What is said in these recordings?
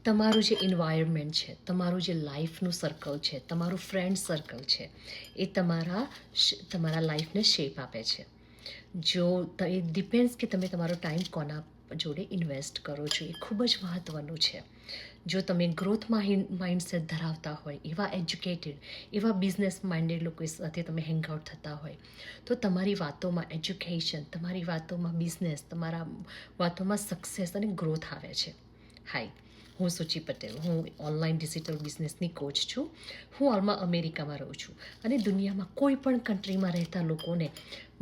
તમારું જે એન્વાયરમેન્ટ છે, તમારું જે લાઈફનું સર્કલ છે, તમારું ફ્રેન્ડ સર્કલ છે, એ તમારા લાઈફને શેપ આપે છે. જો એ ડિપેન્ડ્સ કે તમે તમારો ટાઈમ કોના જોડે ઇન્વેસ્ટ કરો છો, એ ખૂબ જ મહત્ત્વનું છે. જો તમે ગ્રોથ માઇન્ડસેટ ધરાવતા હોય, એવા એજ્યુકેટેડ, એવા બિઝનેસ માઇન્ડેડ લોકો સાથે તમે હેંગઆઉટ થતા હોય, તો તમારી વાતોમાં એજ્યુકેશન, તમારી વાતોમાં બિઝનેસ, તમારા વાતોમાં સક્સેસ અને ગ્રોથ આવે છે. હાય, હું સુચિ પટેલ, હું ઓનલાઈન ડિજિટલ બિઝનેસની કોચ છું. હું હાલમાં અમેરિકામાં રહું છું અને દુનિયામાં કોઈ પણ કન્ટ્રીમાં રહેતા લોકોને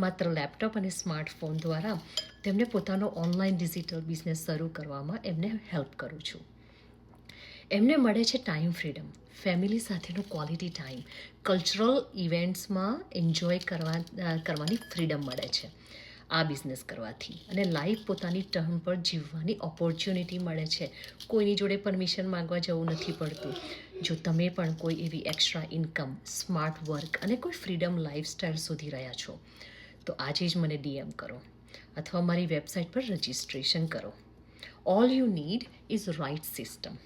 માત્ર લેપટોપ અને સ્માર્ટફોન દ્વારા તેમને પોતાનો ઓનલાઈન ડિજિટલ બિઝનેસ શરૂ કરવામાં એમને હેલ્પ કરું છું. એમને મળે છે ટાઈમ ફ્રીડમ, ફેમિલી સાથેનો ક્વોલિટી ટાઈમ, કલ્ચરલ ઇવેન્ટ્સમાં એન્જોય કરવાની ફ્રીડમ મળે છે આ બિઝનેસ કરવાથી, અને લાઈફ પોતાની ટર્ન પર જીવવાની ઓપોર્ચ્યુનિટી મળે છે. કોઈની જોડે પરમિશન માંગવા જવું નથી પડતું. જો તમે પણ કોઈ એવી એક્સ્ટ્રા ઇન્કમ, સ્માર્ટ વર્ક અને કોઈ ફ્રીડમ લાઈફસ્ટાઈલ શોધી રહ્યા છો, તો આજે જ મને ડીએમ કરો અથવા મારી વેબસાઇટ પર રજિસ્ટ્રેશન કરો. All you need is right system,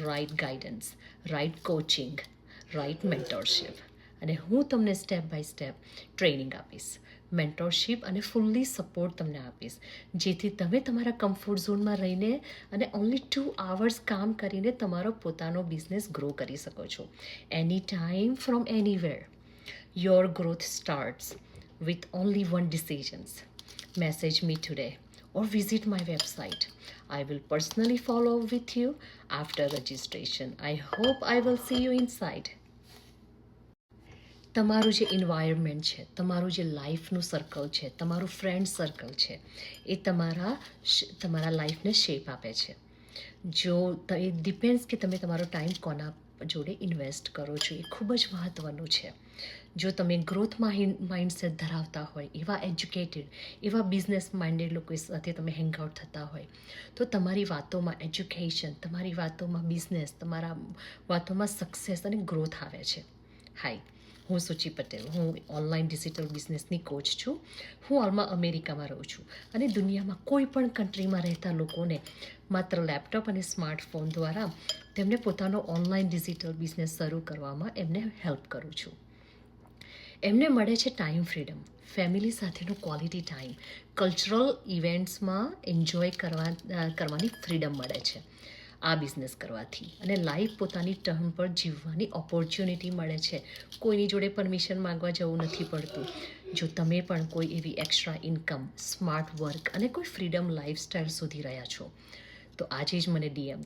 right guidance, right coaching, right mentorship, અને હું તમને સ્ટેપ બાય સ્ટેપ ટ્રેનિંગ આપીશ, મેન્ટરશિપ અને ફૂલ્લી સપોર્ટ તમને આપીશ, જેથી તમે તમારા કમ્ફર્ટ ઝોનમાં રહીને અને ઓન્લી 2 hours કામ કરીને તમારો પોતાનો બિઝનેસ ગ્રો કરી શકો છો. Any time from anywhere. Your growth starts with only one decisions. Message me today or visit my website. I will personally follow up with you after registration. I hope I will see you inside. તમારું જે environment છે, તમારું જે લાઈફનું circle છે, તમારું friend circle છે, એ તમારા લાઈફને shape આપે છે. જો એ ડિપેન્ડ્સ કે તમે તમારો ટાઈમ કોના જોડે ઇન્વેસ્ટ કરો છો, એ ખૂબ જ મહત્ત્વનું છે. જો તમે ગ્રોથ માઇન્ડસેટ ધરાવતા હોય, એવા એજ્યુકેટેડ, એવા બિઝનેસ માઇન્ડેડ લોકો સાથે તમે હેંગઆઉટ થતા હોય, તો તમારી વાતોમાં એજ્યુકેશન, તમારી વાતોમાં બિઝનેસ, તમારા વાતોમાં સક્સેસ અને ગ્રોથ આવે છે. હાય, હું સુચિ પટેલ, હું ઓનલાઈન ડિજિટલ બિઝનેસની કોચ છું. હું હાલમાં અમેરિકામાં રહું છું અને દુનિયામાં કોઈ પણ કન્ટ્રીમાં રહેતા લોકોને માત્ર લેપટોપ અને સ્માર્ટફોન દ્વારા તેમને પોતાનો ઓનલાઈન ડિજિટલ બિઝનેસ શરૂ કરવામાં એમને હેલ્પ કરું છું. એમને મળે છે ટાઈમ ફ્રીડમ, ફેમિલી સાથેનો ક્વોલિટી ટાઈમ, કલ્ચરલ ઇવેન્ટ્સમાં એન્જોય કરવાની ફ્રીડમ મળે છે આ બિઝનેસ કરવાથી, અને લાઈફ પોતાની ટર્ન પર જીવવાની ઓપોર્ચ્યુનિટી મળે છે. કોઈની જોડે પરમિશન માંગવા જવું નથી પડતું. જો તમે પણ કોઈ એવી એક્સ્ટ્રા ઇન્કમ, સ્માર્ટ વર્ક અને કોઈ ફ્રીડમ લાઈફસ્ટાઈલ શોધી રહ્યા છો, તો આજે જ મને ડીએમ